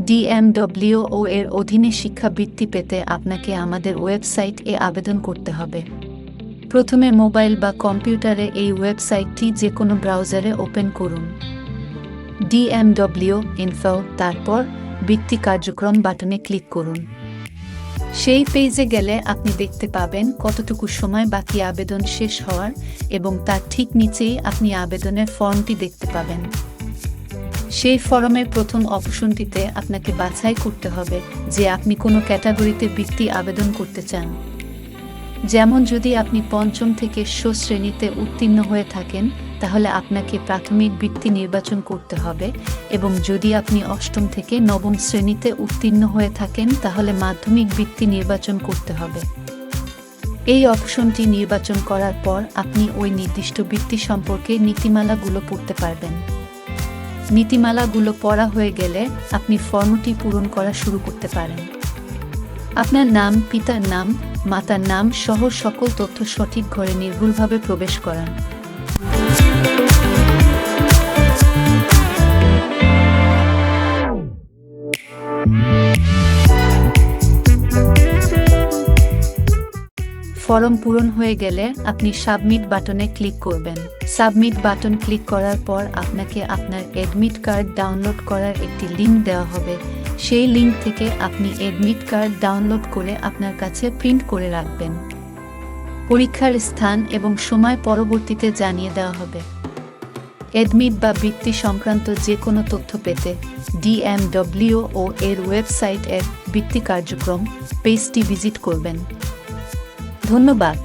ডিএমডব্লিউ এর অধীনে শিক্ষাবৃত্তি পেতে আপনাকে আমাদের ওয়েবসাইটে আবেদন করতে হবে। প্রথমে মোবাইল বা কম্পিউটারে এই ওয়েবসাইটটি যে কোনো ব্রাউজারে ওপেন করুন। DMW-info, তারপর বৃত্তি কার্যক্রম বাটনে ক্লিক করুন। সেই পেজে গেলে আপনি দেখতে পাবেন কতটুকু সময় বাকি আবেদন শেষ হওয়ার, এবং তার ঠিক নিচেই আপনি আবেদনের ফর্মটি দেখতে পাবেন। সেই ফর্মের প্রথম অপশনটিতে আপনাকে বাছাই করতে হবে যে আপনি কোনো ক্যাটাগরিতে বৃত্তি আবেদন করতে চান। যেমন যদি আপনি পঞ্চম থেকে ষষ্ঠ শ্রেণীতে উত্তীর্ণ হয়ে থাকেন তাহলে আপনাকে প্রাথমিক বৃত্তি নির্বাচন করতে হবে, এবং যদি আপনি অষ্টম থেকে নবম শ্রেণীতে উত্তীর্ণ হয়ে থাকেন তাহলে মাধ্যমিক বৃত্তি নির্বাচন করতে হবে। এই অপশনটি নির্বাচন করার পর আপনি ওই নির্দিষ্ট বৃত্তি সম্পর্কে নীতিমালাগুলো পড়তে পারবেন। নীতিমালাগুলো পড়া হয়ে গেলে আপনি ফর্মটি পূরণ করা শুরু করতে পারেন। আপনার নাম, পিতার নাম, মাতার নাম সহ সকল তথ্য সঠিক ঘরে নির্ভুলভাবে প্রবেশ করান। ফর্ম পূরণ হয়ে গেলে আপনি সাবমিট বাটনে ক্লিক করবেন। সাবমিট বাটন ক্লিক করার পর আপনাকে আপনার অ্যাডমিট কার্ড ডাউনলোড করার একটি লিঙ্ক দেওয়া হবে। সেই লিঙ্ক থেকে আপনি অ্যাডমিট কার্ড ডাউনলোড করে আপনার কাছে প্রিন্ট করে রাখবেন। পরীক্ষার স্থান এবং সময় পরবর্তীতে জানিয়ে দেওয়া হবে। অ্যাডমিট বা বৃত্তি সংক্রান্ত যে কোনো তথ্য পেতে ডিএমডব্লিউ এর ওয়েবসাইট এর বৃত্তি কার্যক্রম পেজটি ভিজিট করবেন। ধন্যবাদ।